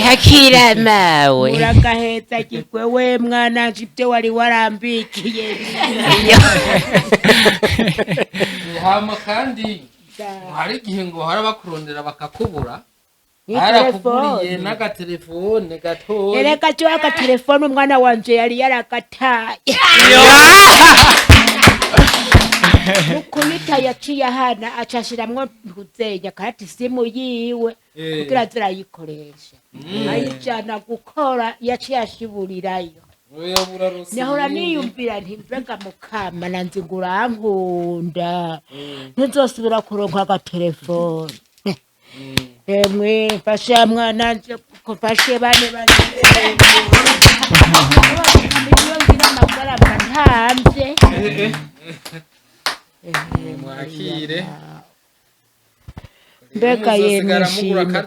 hakira mawe uragaheza kigwe we mwana ibyo wari warambikiye hama kandi hari igihe ngo harabakurondera bakakubura Ni harakuguriye n'agatelefone gatoya ereka cyo agatelefone umwana wanje yari yarakataye ukunita yaciye ahana acashiramwo ntuzenya kandi simu yiwe kugira zirayikoresha ayijana gukora yaciye ashiburirayo nahora niyumvira nti mbega mukama nanzi ngo urankunda ntuzosubira kuronka agatelefone emwe mfasha mwana nje kufashe bane amafaranga ntamvye mwakire mbega yemishimwe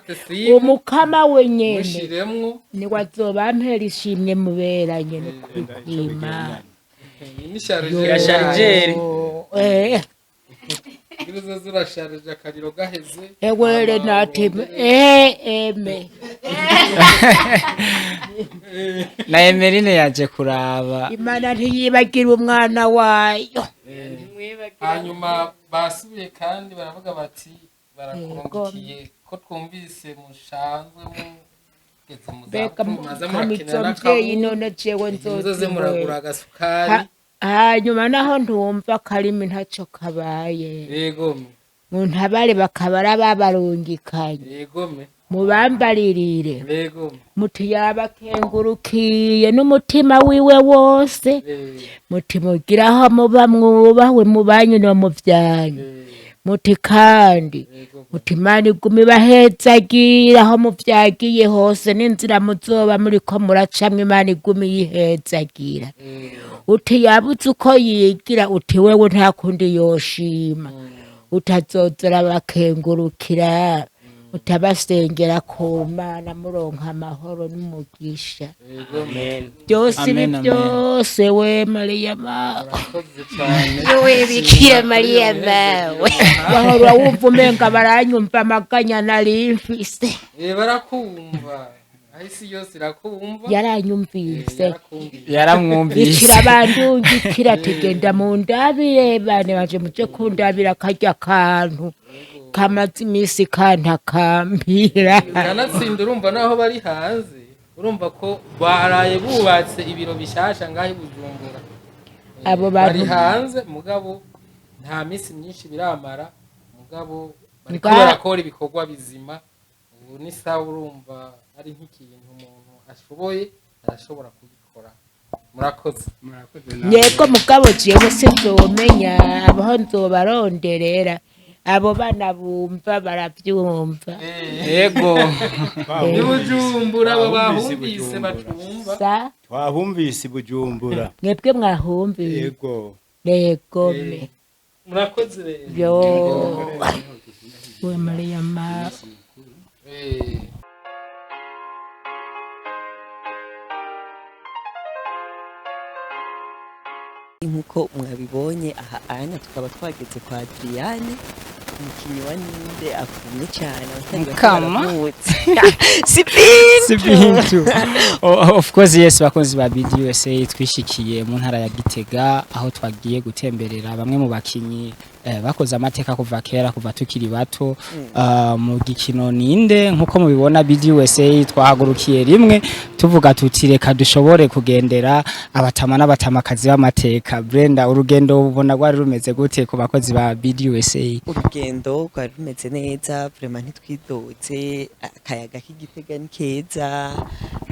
umukama wenyene ni wazobampera ishimwe muberanye no kwima gasharijeri Giruzo zurasharije akariro gaheze ewere natime eme na Emeline yaje kuraba Imana ntiyibagira umwana wayo hanyuma basubiye kandi baravuga bati barakurongokiye ko twumvise mushanzwe mugeze mbega muzaza mubyeyi none jewe nzoze muragura agasukari hanyuma naho ntumva karimi ntacyo kabaye yego muntabare bakabara babarungikanye yego mubambaririre yego muti yabakengurukiye n'umutima wiwe wose muti mugiraho muba mwubawe mubanyu no muvyanyu muti kandi muti Imana igume bahezagira aho muvyagiye hose n'inzira muzoba muriko muracamwe Imana igume yihezagira uti yabuze uko yigira uti wewe nta kundi yoshima utazozora bakengurukira utabasengera ku Mana muronka amahoro n'umugisha byose ibi byose we Mariya mawe we bikira Mariya mawe wahora wumva umenga baranyumva amaganya nari mfise barakumva ahisi yose irakumva yaranyumvise yaramwumvise bikira bandungikira tugenda mu ndabire bane baje muje kundabira karya kantu kamaze imisi kantakambira kanatsinda urumva naho bari hanze urumva ko baraye bubatse ibiro bishasha ngaho Bujumbura abo bari hanze mugabo nta misi myinshi biramara mugabo bariko barakora ibikorwa bizima ubu ni sawa urumva ari nk'ikintu umuntu ashoboye arashobora kubikora murakoze yego mugabo jewe sinzomenya abaho nzobaronderera abo bana bumva baravyumva yego ni Bujumbura abo bahumvise batumva twahumvise Bujumbura mwebwe mwahumvise yego murakoze rero yo we Mariya mawe nkuko mwabibonye aha anya tukaba twageze kwa Hadiriya umukinyi wa Ninde akumye cyane Bakame Sibintu of course yes bakunzi ba Bdusa twishikiye mu ntara ya Gitega aho twagiye gutemberera bamwe mu bakinyi bakoze amateka kuva kera kuva tukiri bato mu gikino Ninde nkuko mubibona Bdusa twahagurukiye rimwe tuvuga tuti reka dushobore kugendera abatama n'abatamakazi b'amateka Brenda urugendo ubona rwari rumeze gute ku bakozi ba Bdusa urugendo rwari rumeze neza vraiment ntitwidotse akayaga k'Igitega ni keza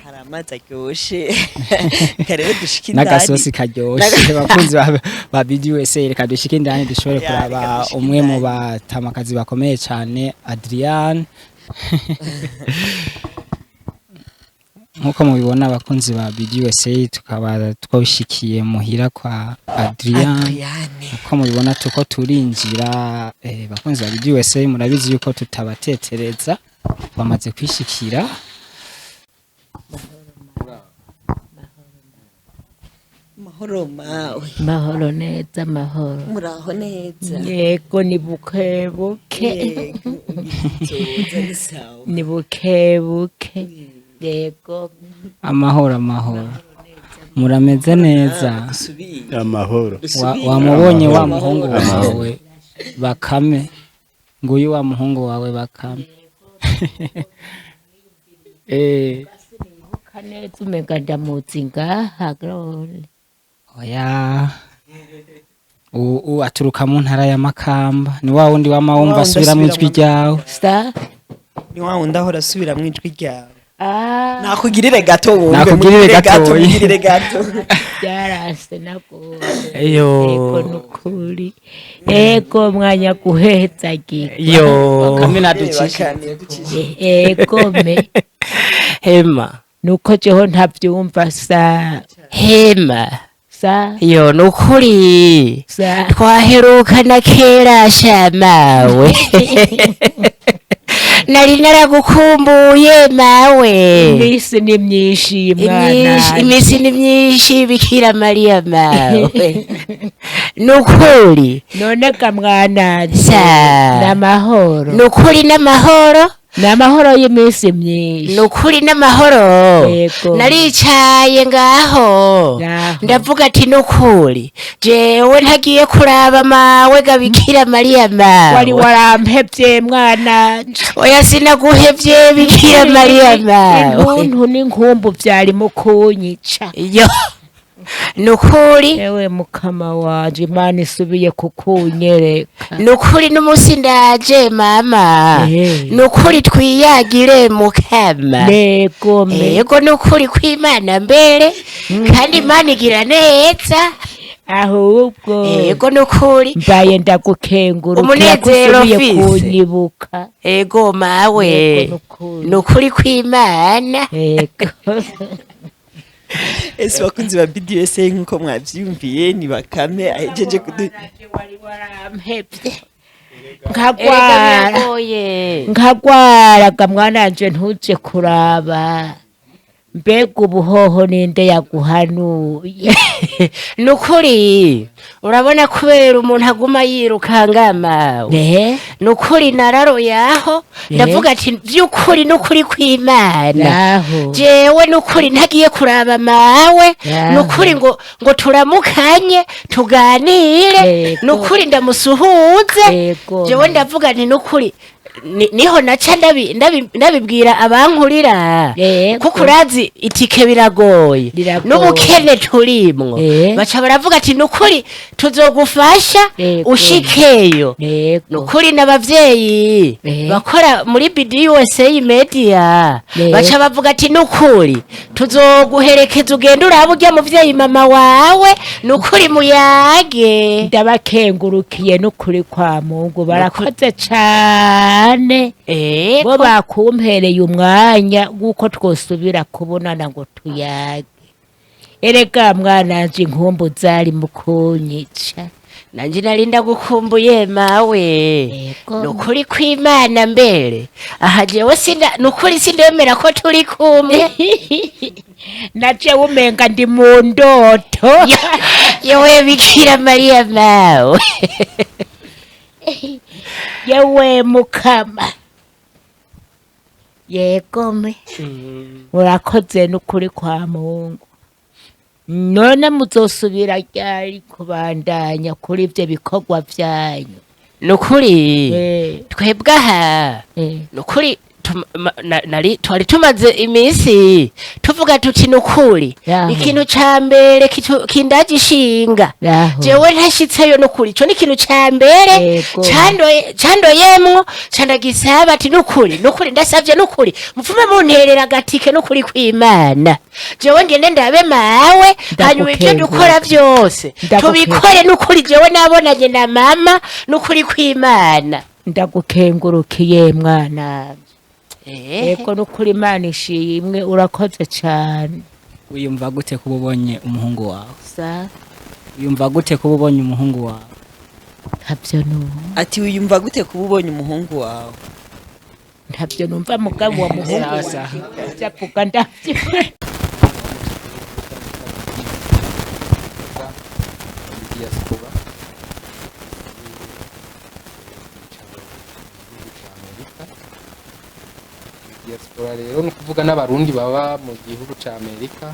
hari amazi aryoshe karero dushika indani n'agasosi karyoshe bakunzi ba Bdusa reka dushika indani dushobore kuraba umwe mu batamakazi bakomeye cyane Hadiriya nkuko mubibona abakunzi ba Bdusa tukaba twabishikiye muhira kwa Hadiriya nkuko mubibona tuko turinjira bakunzi ba Bdusa murabizi yuko tutabatetereza bamaze kwishikira mahoro neza mahoro muraho neza yego ni buke nzoza ni sawa ni buke yego amahoro murameze neza dusubire amahoro wamubonye wa muhungu wawe Bakame nguyu wa muhungu wawe Bakame kaneza umenga ndamuzi ngaha Glory oya aturuka mu ntara ya Makamba ni wa wundi wamawumva Subiramwo ijwi ryawe sa ni wa wundi ahora asubiramo ijwi ryawe ah nakugirire gato wumve Nakugirire gato. byarase nako Eyo. ego nukuri ego mwanya guhezagira Bakame naducisha ego me hema nuko jeho ntavyumva sa hema sa yo nukuri sa twaherukana kera shamawe nari naragukumbuye mawe imisi ni myinshi mwana imisi ni myinshi Bikira Mariya mawe nukuri none ga mwana sa n'amahoro nukuri n'amahoro n'amahoro y'imisi myinshi nukuri n'amahoro Yego. naricaye ngaho ndavuga ati nukuri jewe ntagiye kuraba mawe ga Bikira Mariya mawe wari warampevye mwana oya sinaguhevye Bikira Mariya mawe intuntu n'inkumbu vyari mu kunyica yo nukuri ewe mukama wanje Imana isubiye kukunyereka nukuri n'umunsi ndaje mama nukuri twiyagire mukama nego me yego nukuri kw'Imana mbere kandi Imana igira neza ahubwo yego nukuri mbaye ndagukengurukira Umunezero kusubiye mfise. kunyibuka yego mawe Yego, nukuri. nukuri kw'Imana ego ese bakunzi ba BDSA nkuko mwavyumviye ni Bakame ahejeje wari warampevye erega nkagwaraga mwananje ntuje kuraba mbega ubuhoho ninde yaguhanuye nukuri urabona kubera umuntu aguma yirukanga mawe nukuri nararoyaho ndavuga ati vy'ukuri nukuri kw'Imana naho jewe nukuri ntagiye kuraba mawe Yaho. nukuri ngo turamukanye tuganire Yego. nukuri ndamusuhuze Yego. jewe ndavuga nti nukuri niho naca ndabibwira abankurira Yego. kuko urazi itike biragoye Biragoye. n'ubukene turimwo baca baravuga ati nukuri tuzogufasha Yego. ushikeyo nego nukuri n'abavyeyi bakora muri Bdusa media Yego. baca bavuga ati nukuri tuzoguherekeza ugenda uraba urya muvyeyi mama wawe nukuri muyage ndabakengurukiye n'ukuri kwa Mungu barakoze cane bo bakumpereye umwanya w'uko twosubira kubonana ngo tuyage erega mwananje inkumbu zari mu kunyica nanje nari ndagukumbuye mawe Yego. nukuri kw'Imana mbere aha jewe nukuri sindemera ko turi kumwe naje umenga ndi mu ndoto yewe Bikira Mariya mawe yewe mukama yego me urakoze n'ukuri kwa Mungu none muzosubira ryari kubandanya kuri ivyo bikorwa vyanyu nukuri twebwe aha nukuri twari tumaze iminsi tuvuga tuti nukuri Yaho. ikintu ca mbere kindagishinga Yaho. jewe ntashitseyo nukuri ico ni ikintu ca mbere Yego. candoyemwo candagisaba ati nukuri ndasavye nukuri mupfume munterera agatike nukuri kw'Imana jewe ngende ndabe mawe hanyuma ivyo dukora vyose tubikore nukuri jewe nabonanye na mama nukuri kw'Imana ndagukengurukiye mwana eko n'ukuri Imana ishimwe urakoze cane wiyumva gute kuba ubonye umuhungu wawe sa wiyumva gute kuba ubonye umuhungu wawe ntavyo numva ati wiyumva gute kuba ubonye umuhungu wawe ntavyo numva mugabo wa muhungu vyavuga ndavyo diaspora rero no kuvuga n'abarundi baba mu gihugu ca Amerika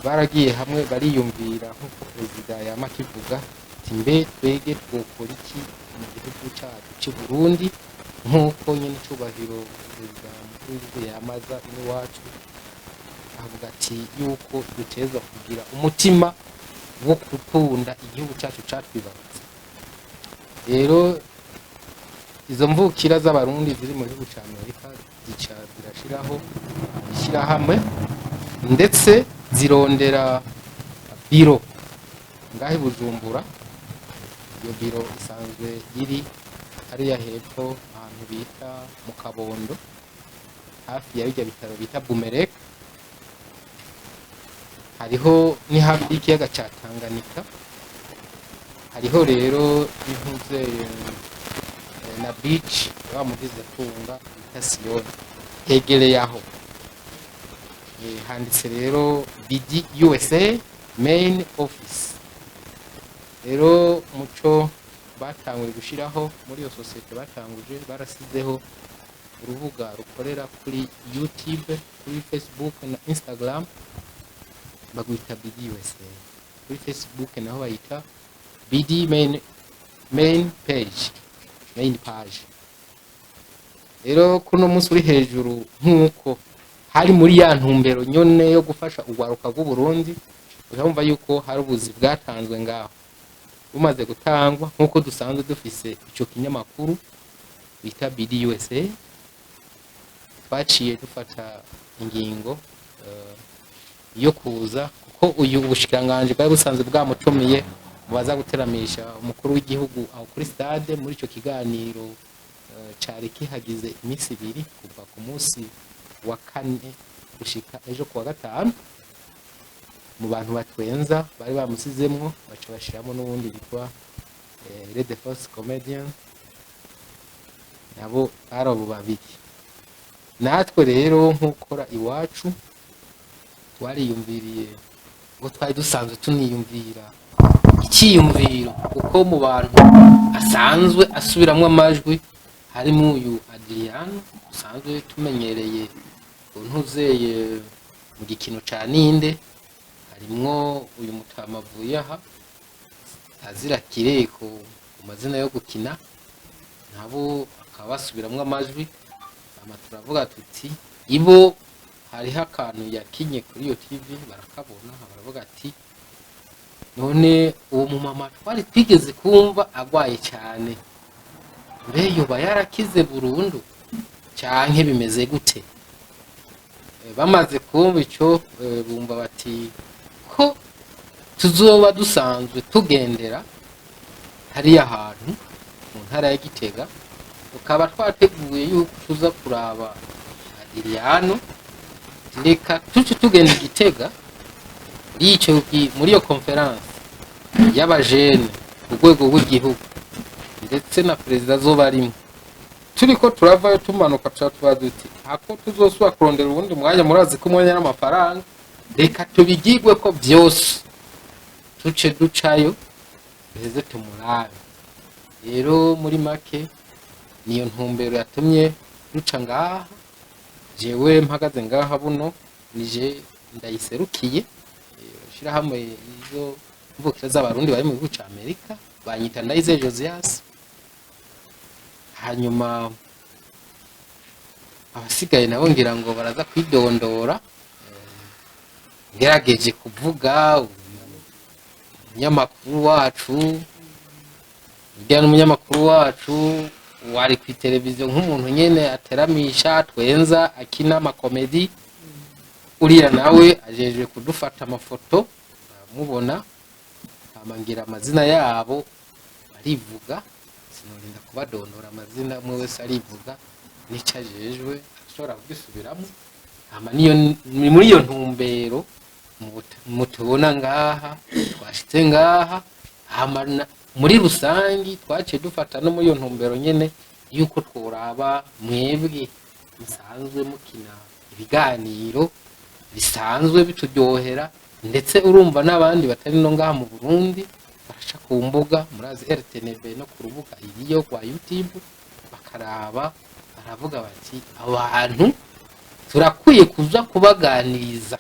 baragiye hamwe bariyumvira nk'uko perezida Yama kivuga ati mbe twege twokora iki mu gihugu cyacu cy'u Burundi nk'uko nyine cyubahiro perezida w'igihugu yamaza n'iwacu avuga ati yuko duteza kugira umutima wo gukunda igihugu cyacu cyatwibarutse. Rero izo mvukira z'abarundi ziri mu gihugu cya Amerika zica zirashiraho ishyirahamwe ndetse zirondera biro ngahe Bujumbura. Iyo biro isanzwe iri hariya hepfo ahantu bita mu Kabondo hafi ya bijya bitaro bita Bumerek. Hariho ni hafi y'ikiyaga cya Tanganyika. Hariho rero impuze na beach bamugize tunga bita Siyoni hegereye aho. Handitse rero BD USA main office. Rero muco batanguye gushiraho muri iyo societe batanguje barasizeho urubuga rukorera kuri YouTube, kuri Facebook na Instagram bagwita BD USA. Kuri Facebook naho bayita BD main page. Rero kuno munsi uri hejuru nk'uko hari muri ya ntumbero nyone yo gufasha ugwaruka rw'u Burundi, urumva yuko hari ubuzi bwatanzwe ngaho bumaze gutangwa nk'uko dusanzwe dufise ico kinyamakuru bita BD USA. Twaciye dufata ingingo yo kuza kuko uyu bushikanganje bwa busanzwe bwamutumiye mubaza guteramisha umukuru w'igihugu aho kuri stade muri ico kiganiro cari kihagize iminsi ibiri kuva ku munsi wa kane gushika ejo kuwa gatanu. Mu bantu batwenza bari bamusizemwo baca bashiramo n'ubundi bitwa Les Defense Comedian, nabo arabo babiri. Natwe rero nk'ukora iwacu twariyumviriye ngo twari dusanzwe tuniyumvira ikiyumviro kuko mu bantu asanzwe asubiramwo amajwi harimo uyu Hadiriya usanzwe tumenyereye untuzeye mu gikino ca Ninde, harimwo uyu mutama avuye aha azira kireko ku mazina yo gukina nabo akaba basubiramwo amajwi. Ama turavuga tuti ibo hariho akantu yakinye kuri iyo TV barakabona baravuga ati none uwo mumama twari twigeze kumva agwaye cyane mbe yoba yarakize burundu canke bimeze gute. Bamaze kumva ico bumva bati ko tuzoba dusanzwe tugendera hariya ahantu mu ntara ya Gitega, ukaba twateguye yuko tuza kuraba Hadiriya, reka tuce tugenda Gitega muri iyo conference y'abajene ku rwego rw'igihugu ndetse na perezida zoba arimo. Turiko turavayo tumanuka tuba duti hako tuzosubira kurondera ubundi mwanya, murazi ko umwanya n'amafaranga, reka tubigirwe ko byose tuce ducayo heze tumurabe. Rero muri make niyo ntumbero yatumye duca ngaha. Jewe mpagaze ngaha buno nije ndayiserukiye shirahamwe izo mvukira z'abarundi bari mu gihugu ca Amerika, banyita Ndayize Josias. Hanyuma abasigaye nabo ngira ngo baraza kwidondora. Ngerageje kuvuga umunyamakuru wacu, ujya n'umunyamakuru wacu wari ku televiziyo nk'umuntu nyene ateramisha twenza akina amakomedi. Uriya nawe ajeje kudufata amafoto mubona, amangira amazina yabo arivuga, sinorinda kubadondora amazina, umwe wese arivuga nica jejwe ashobora kugisubiramo. Niyo muri iyo ntumbero mutubona ngaha twashitse ngaha. Muri rusangi twaciye dufata no muri iyo ntumbero nyene yuko tworaba mwebwe musanzwe mukina ibiganiro bisanzwe bituryohera, ndetse urumva n'abandi batari no ngaha mu Burundi barasha ku mbuga murazi RTNB no ku rubuga iriyo kwa YouTube bakaraba baravuga bati abantu turakwiye kuja kubaganiriza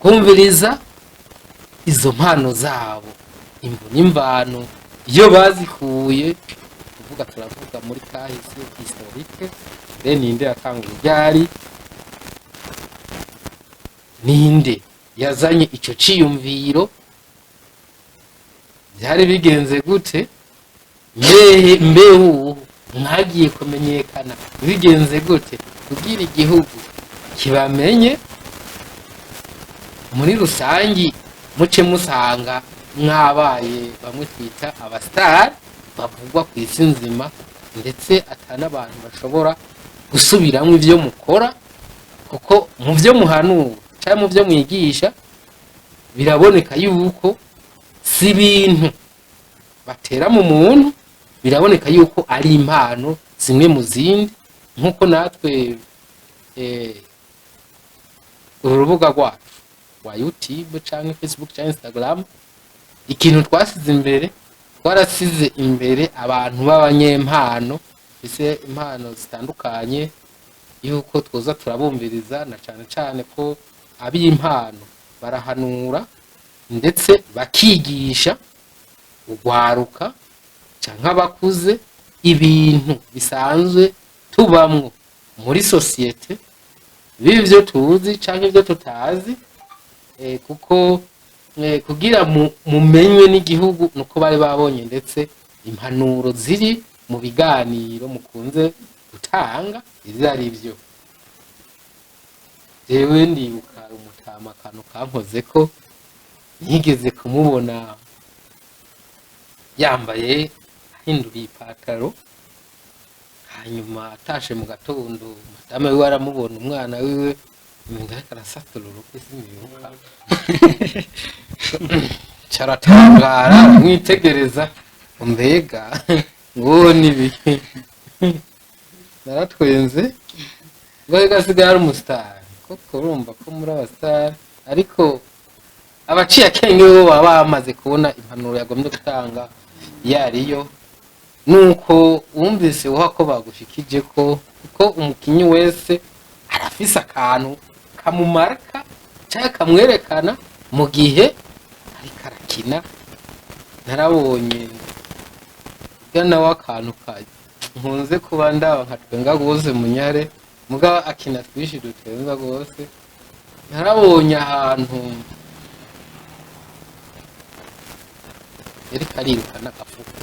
kumviriza izo mpano zabo imvo n'imvano iyo bazikuye turavuga muri kahise historique Ninde yakangura ryari Ninde yazanye ico ciyumviro byari bigenze gute mbeho mwagiye kumenyekana bigenze gute kugira igihugu kibamenye muri rusangi muce musanga mwabaye bamwe twita abastar bavugwa ku isi nzima ndetse atana abantu bashobora gusubiramwo ivyo mukora kuko mu vyo muhanura cyangwa mu vyo mwigisha biraboneka yuko si ibintu batera mu muntu biraboneka yuko ari impano zimwe mu zindi nkuko natwe urubuga rwacu wa YouTube cyangwa Facebook cyangwa Instagram ikintu twasize imbere twarasize imbere abantu b'abanyempano bise impano zitandukanye yuko twoza turabumviriza na cyane cyane ko ab'impano barahanura ndetse bakigisha ugwaruka canke abakuze ibintu bisanzwe tubamwo muri societe bivyo tuzi canke ivyo tutazi kuko kugira mumenywe n'igihugu nuko bari babonye ndetse impanuro ziri mu biganiro mukunze gutanga izi ari byo jewe ndibuka umutama akantu kankoze ko nigeze kumubona yambaye ahinduriye ipataro hanyuma atashe mu gatondo madame wiwe aramubona umwana wiwe ariko arasatura urugo z'imibuka caratangara mwitegereza mbega ngo nibihe naratwenze ngo gasigaye ari umustar koko urumva ko muri abastar ariko abaciye akenge bo baba bamaze kubona impanuro yagombye gutanga yariyo nuko wumvise uha ko bagushikije ko kuko umukinyi wese arafise akantu kamumarka cyangwa kamwerekana mu gihe ari karakina narabonye gana wakantu kaje nkunze kuba ndaba nkatwenga gose munyare muga akina twishi dutwenza gose narabonye ahantu yari karirukana gafuka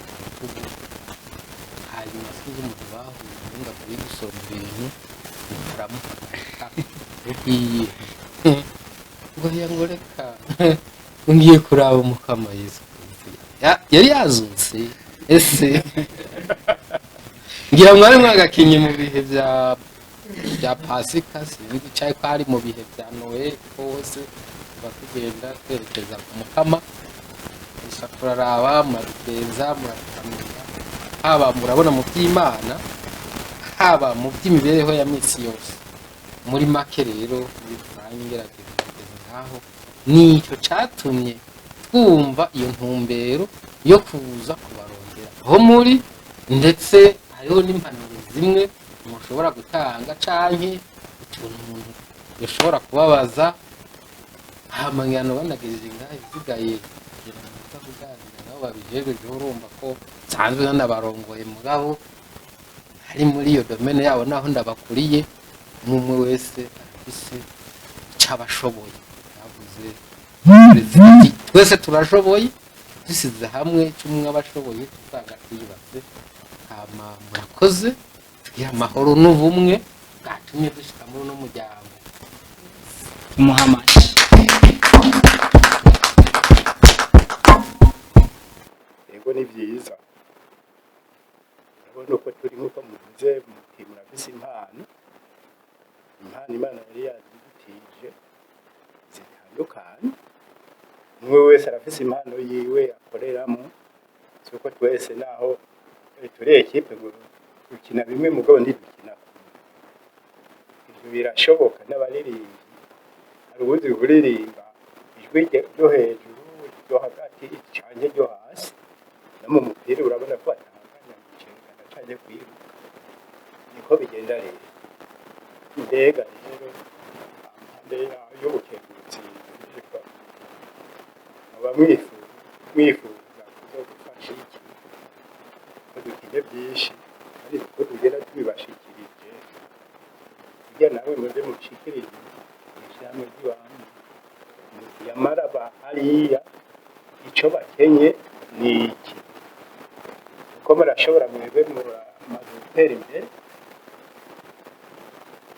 hanyuma sinzi umuntu bahuye nga kuri gusoma ibintu aramuha ugiye ngo yangoreka ngiye kuraba umukama Yesu yari yazutse ese ngira mwari mwagakinye mu bihe bya Pasika sinzi cyaye ko ari mu bihe bya Noel kose bakugenda twerekeza ku mukama turaraba murateza muratamira haba murabona mu by'Imana haba mu by'imibereho ya misi yose muri make rero birangerageza ngaho nicyo catumye twumva iyo ntumbero yo kuza kubarondera aho muri ndetse hariho n'impanuro zimwe mushobora gutanga canke utuntu umuntu yashobora kubabaza hamanyano banagejeje ngaho isigaye kuganira nabo babijeje urumva ko sanzwe n'abarongoye mugabo hari muri iyo domaine yabo naho ndabakuriye umwe wese afise cyabashoboye yavuze twese turashoboye dusize hamwe cyumwe abashoboye tuzanga twibatse hama murakoze tugira amahoro n'ubumwe bwatumye dushika muri no muryango Muhammad yego ni byiza urabona ko turi nkuko muvuze murafise impano Imana yari yazidutije zitandukanye umwe wese arafise impano yiwe akoreramo suko twese naho turi ekipe ngo dukina bimwe mugabo ndidukina ibyo birashoboka n'abaririmbi hari ubuzi kuririmba ijwi ryo hejuru ryo hagati canke ryo hasi no mu mupira urabona ko atanganya gucengana canke kwiruka niko niko bigenda rero. Mbega rero impande y'ubukenyezi muba mwifuza kuzogufasha iki ko dukine byinshi ariko ko tugenda tubibashikirije kugira nawe muze mushikirije ishyirahamwe ry'iwanyu yamara hariya icyo bakenye ni iki kuko murashobora mwebwe muramaze gutera imbere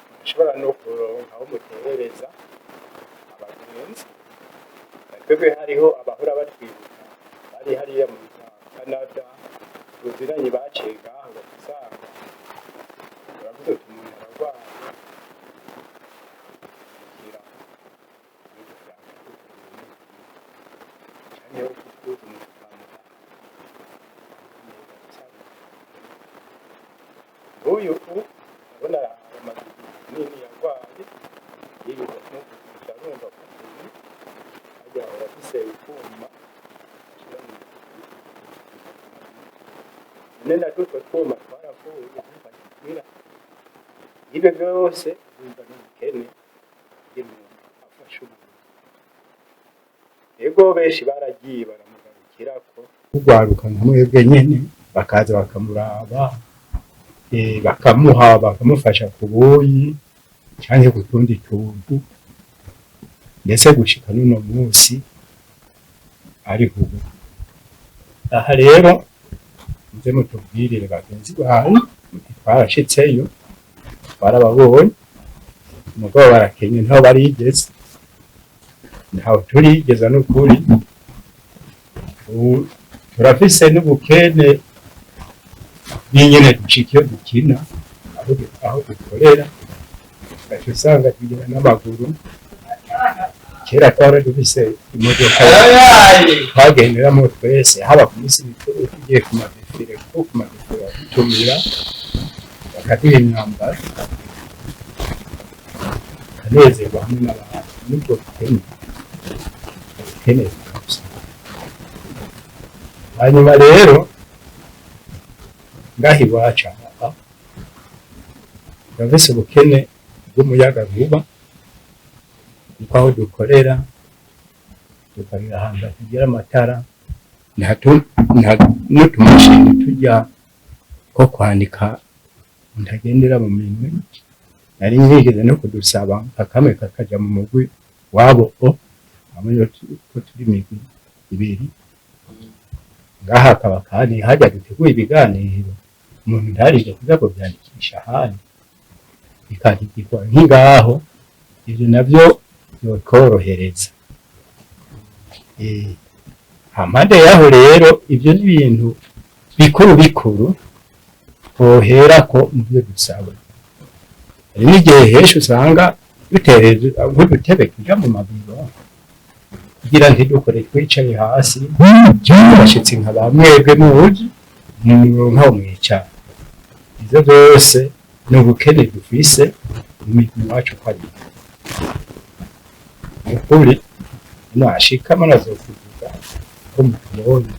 murashobora no kuronka aho muterereza abagenzi twebwe hariho abahora batwibuka bari hariya muri Canada tuziranye baciye ngaho bagasanga turavuze uti umuntu ararwaye kugira cyane kuko uyu urabona amazi nini yarwaye yibuka no kugira numva kugira ajya arafise ikuma nenda tutwe twuma twaravuye kugira ibe byose bimba n'ubukene y'umuntu afasha umuntu ego benshi baragiye baramugarukira ko kugwaruka nka mwebwe nyene bakaza bakamuraba bakamuha bakamufasha kubuyi cyangwa kutundi tuntu ndetse gushika n'uno munsi ari ubu aha rero muze mutubwirire bagenzi bawe twarashitseyo barababonye umugabo barakenye ntaho barigeze ntaho turigeza n'ukuri turafise n'ubukene n'inyene ducika iyo dukina aho dukorera gace usanga tugira n'amaguru kera twari dufise imodoka twagenderamo twese haba ku minsi mikuru tugiye ku madefire kuko ku madefire badutumira bakaduha imyambaro kanezerwa hamwe n'abantu n'ubwo bukene hanyuma rero ngaha iwacu aha turafise ubukene bw'umuyagankuba kuko aho dukorera dukorera ahantu hatagira amatara n'utumashini tujya ko kwandika ntagendera mu minwe nari nigeze no kudusaba Bakame kakaja mu mugwi wabo hamwe ko turi migwi ibiri ngaha akaba kandi hajya gutegura ibiganiro umuntu ndarije kuza ko byandikisha ahandi bikandikirwa nk'ingaho ibyo nabyo byokorohereza hampande yaho rero ibyo ni ibintu bikuru twohera ko mu byo dusaba hari n'igihe henshi usanga dutereze nk'udutebe tuja mu mabiro kugira ntidukore twicaye hasi cyangwa abashitsi nka ba mwebwe muzi nkaho mwicara ibyo byose ni ubukene dufise mu migwi iwacu ko ari ukuri mwashika murazokuvuga ko mutubonye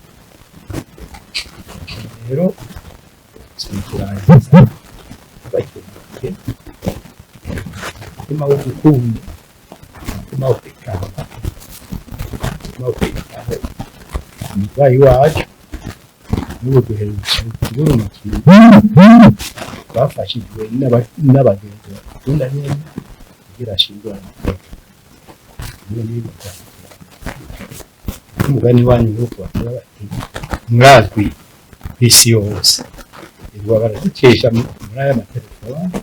rero sinkurangiza bakeneye umutima wo gukunda umutima wo kwitaho umurwayi wacu n'ubu duherutse kubura umukino twafashijwe n'abagenzi bakunda neza kugira ashingure amateka umugani wanyu nuko bakora bati murazwi kw'isi yose ibwa baraducisha muri aya matelefone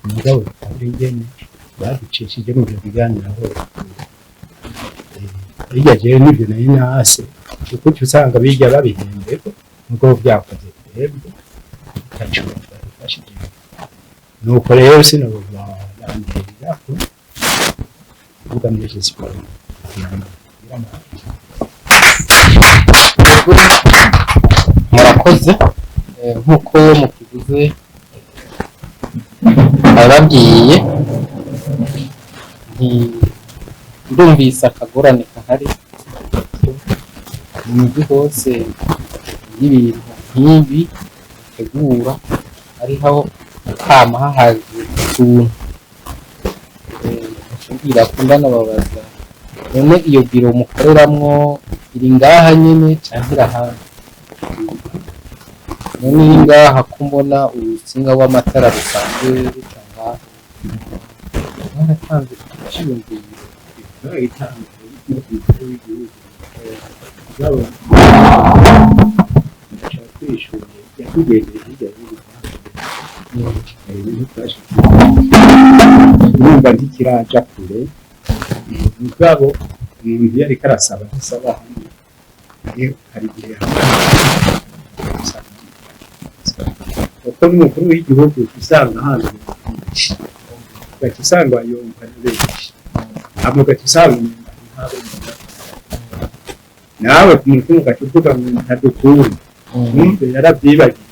umugabo kandi ngene baducishije mu biganiro aho Yajanye n'ibyo nayo nase kuko usanga bijya babihembeko nuko byakoze twebwe tacura bafashije nuko rero sinabona nandira ko ugamije siporo murakoze nkuko mukivuze ababwiye ndumvise akagorane kahari mu mujyi hose y'ibintu nk'ibi bitegura ariho hama hahaze utuntu nshobora kundana babaza none iyo biro mukoreramwo iri ngaha nyene canke irahandi none iri ngaha ko mbona urutsinga w'amatara rusanzwe ruca ngaha mwaratanze iciyumviro itanze n'umukuru w'igihugu zabo ndashaka kwishura yakugendeye hirya y'ibintu twashyize urumva ntikiraja kure mugabo umuntu iyo ariko arasaba ntasaba hamwe hari igihe kuko n'umukuru w'igihugu usanga ahantu ugaca usanga yumva ni benshi hama ugaca usanga ntabe nawe ku mutima ugaca uvuga ngo ntadukunda numve yaravyibagiye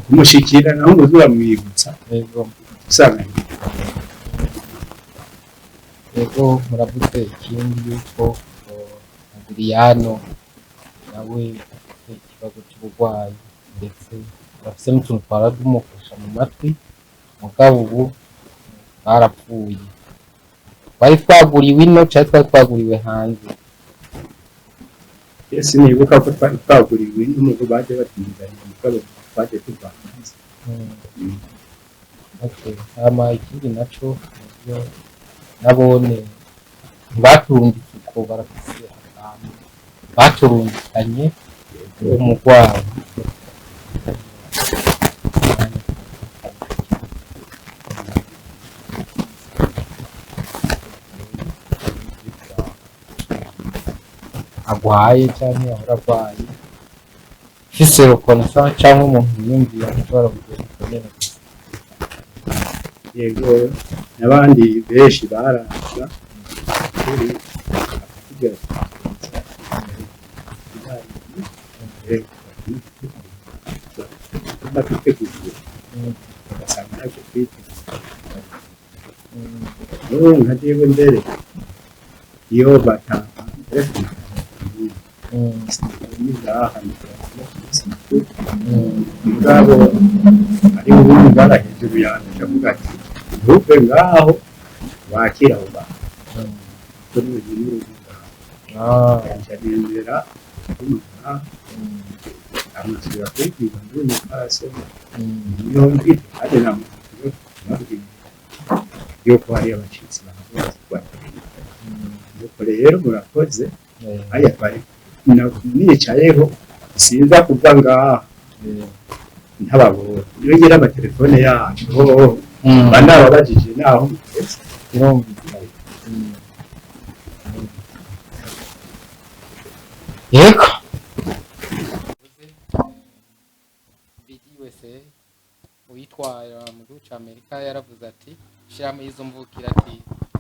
kumushikira naho ngo uramwibutsa usanga yego muravuze ikindi yuko Hadiriya nawe ikibazo cy'uburwayi ndetse bafise n'utuntu twara dumufasha mu matwi mugabo ubu barapfuye bari twaguriwe ino cyangwa twari twaguriwe hanze ese nibuka ko twari twaguriwe n'umugo baje batindanye mugabo twaje tuva hanze hama ikindi naco nivyo nabone ntibaturungitse uko barafise akantu baturungikanye umurwayi agwaye canke ahora agwaye fise reconnaissance canke umuntu yiyumviye ashobora kugira ikomere yego n'abandi benshi baraza kuri akigera bakiteguye ugasanga ntabwo twiteguye nka jewe mbere iyo batanga mugabo ari ubundi bara hejuru yanjye ndavuga ati ntuve ngaho wakira abo bantu kuri uyu ngendera amusubira kwibwira ngo ni parasema niyo mfite kandi namusubira kubabwira yuko hari abacitsi baravuga nuko rero murakoze aya twari nicayeho sinza kuva ngaha ntababona iyo ngira amatelefone yacu banababajije naho mutetse yego BDUSA uyitwara mu gihugu cy'Amerika yaravuze ati shiramo izo mvukira ati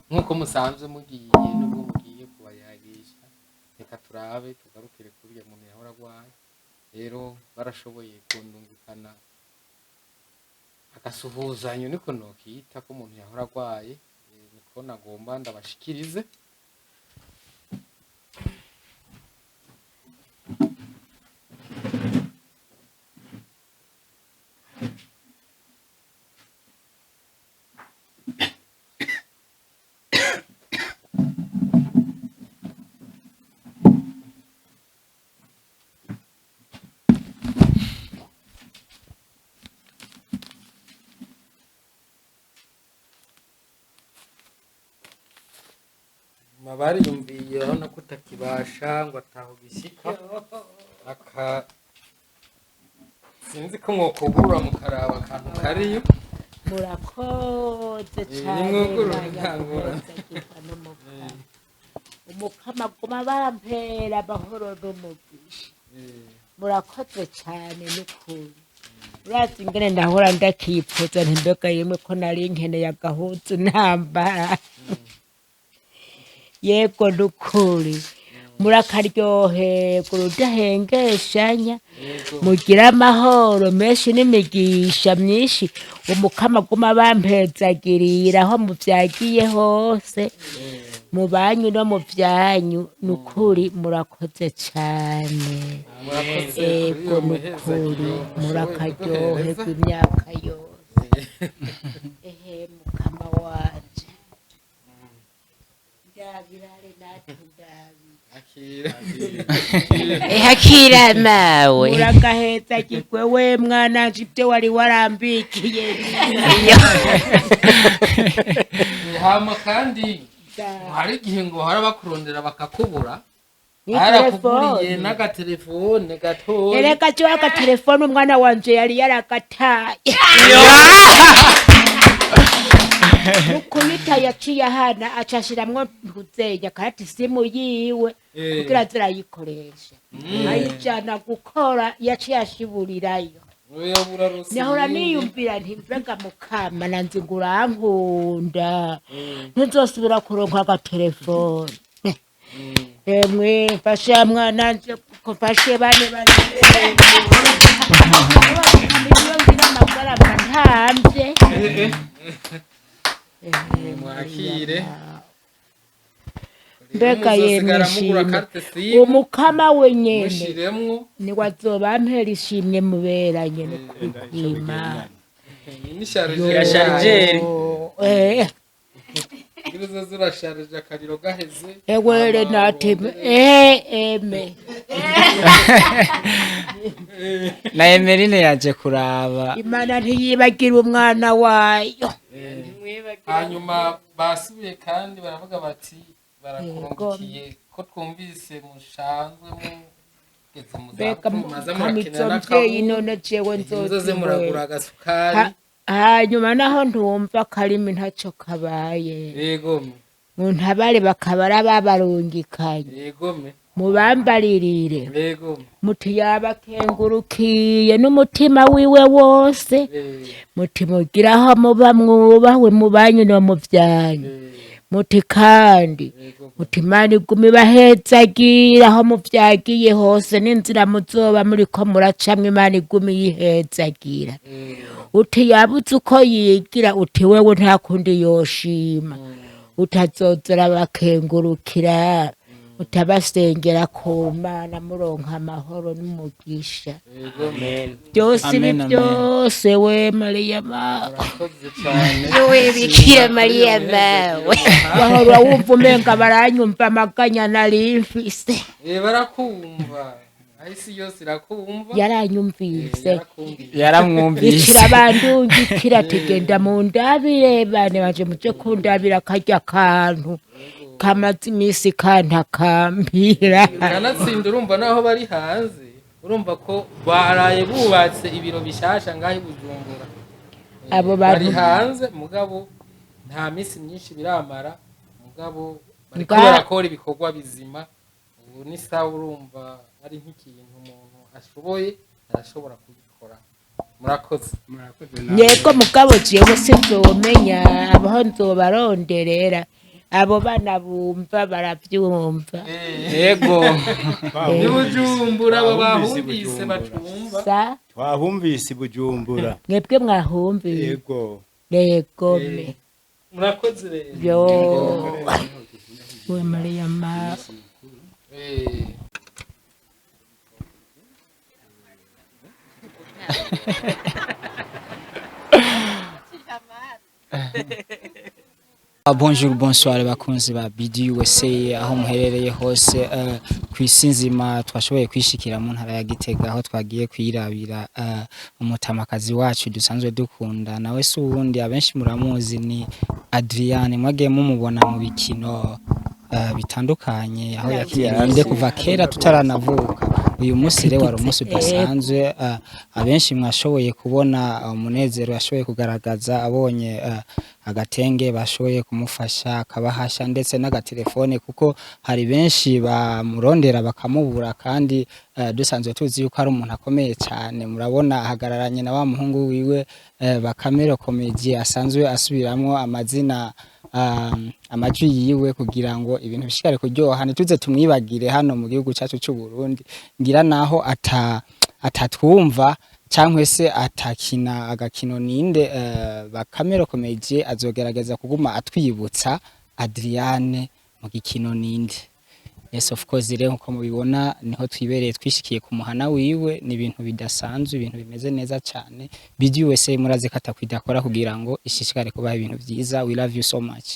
nkuko musanzwe mugiye n'ubwo mugiye kubayagisha reka turabe tugarukire kuri uyu muntu yahora agwaye rero barashoboye kundungikana agasuhuzanyo niko nokita ko umuntu yahora agwaye niko nagomba ndabashikirize mabari yumviye urabona ko utakibasha ngo ataho gishyika aka sinzi ko mwokugurura mukaraba akantu kariyo murakoze cyane umukama guma bampera amahoro n'umugisha murakoze cyane n'ukuri urazi ingene ndahora ndakipfuza ntimboga yemwe ko nari nkeneye agahuzu ntambara yego n'ukuri murakaryoherwa urudahengeshanya mugira amahoro menshi n'imigisha myinshi umukama guma bampezagirira aho muvyagiye hose mu banyu no mu vyanyu n'ukuri murakoze cane yego n'ukuri murakaryoherwa imyaka yose ehe mukama wanje ndabirare natundabira hakira mawe uragaheza kigwe we mwana jibyo wari warambikiye hama kandi hari igihe ngo harabakurondera bakakubura Ni harakuguriye telefone. n'agatelefone gatoya ereka cyo agatelefone umwana wanje yari yarakataye mukubita yaciye ahana acashiramwo ntuzenya kandi simu yiwe kugira azirayikoresha ayijana gukora yaciye ashiburirayo nahora niyumvira nti mbega mukama nanze ngo urankunda ntuzosubira kuronka agatelefone emwe mfasha mwana nje mfashe bane ngira amafaranga ntambye mwakire mbega yemwe shimwe umukama wenyene mushiremwo niwe azobampera ishimwe muberanye no kwimana ni charge ya chargeur Izo zurasharije akariro gaheze ewere nateme eme na Emeline yaje kuraba imana ntiyibagira umwana wayo hanyuma basubiye kandi baravuga bati barakurungikiye ko twumvise mushanzwe mugeze mu mbega maza mukamitsomvyeyi murakina none jewe nzoze muragura agasukari hanyuma naho ntumva karimi ntaco kabaye yegome muntabare bakabara babarungikanye yegome mubambaririre yegome muti yabakengurukiye n'umutima wiwe wose muti mugiraho muba mwubahwe mu banyu no mu vyanyu muti kandi muti Imana igume ibahezagira aho muvyagiye hose n'inzira muzoba muriko muracamwe Imana igume yihezagira uti yabuze uko yigira uti wewe nta kundi yoshima utazozera bakengurukira utabasengera ku Mana muronka amahoro n'umugisha byose ibi byose we Mariya mawe we bikira Mariya mawe bahora wumva umenga baranyumva amaganya nari mfise barakumva ahisi yose irakumva yaranyumvise yaramwumvise bikira bandungikira tugenda mu ndabire bane baje muje kundabira karya kantu kamaze imisi kantakambira kanatsinda urumva naho bari hanze urumva ko baraye bubatse ibiro bishasha ngaho Bujumbura abo bari bantu hanze mugabo nta misi myinshi biramara mugabo bariko Nga- barakora ibikorwa bizima ubu ni sawa urumva ari nk'ikintu umuntu ashoboye arashobora kubikora murakoze yego mugabo jewe sinzomenya abaho nzobaronderera abo bana bumva baravyumva yego ni Bujumbura abo bahumvise bacumva sa twahumvise i Bujumbura mwebwe mwahumviye yego yego me murakoze rero yo we Mariya mawe Bonjour, bonsoir bakunzi ba Bdusa aho muherereye hose ku isi nzima twashoboye kwishikira mu ntara ya Gitega aho twagiye kwirabira umutamakazi wacu dusanzwe dukunda nawe se ubundi abenshi muramuzi ni Hadiriya mwagiye mumubona mu bikino bitandukanye aho yakiriye Ninde kuva kera tutaranavuka uyu munsi rero wari umunsi udasanzwe abenshi mwashoboye kubona umunezero yashoboye kugaragaza abonye agatenge bashoboye kumufasha akabahasha ndetse n'agatelefone kuko hari benshi bamurondera bakamubura kandi dusanzwe tuzi yuko ari umuntu akomeye cyane murabona ahagararanye na wa muhungu wiwe Bakame komedi asanzwe asubiramwo amazina amajwi yiwe kugira ngo ibintu bishikare kuryoha ntituze tumwibagire hano mu gihugu cyacu cy'u Burundi ngira naho atatwumva cyangwa se atakina agakino Ninde Bakame komedi azogerageza kuguma atwibutsa Hadiriya mu gikino Ninde yes of course rero nko mubibona niho twibereye twishikiye ku muhana wiwe ni ibintu bidasanzwe ibintu bimeze neza cyane BDUSA murazi kata kwidakora kugira ngo ishishikare kubaha ibintu byiza we love you so much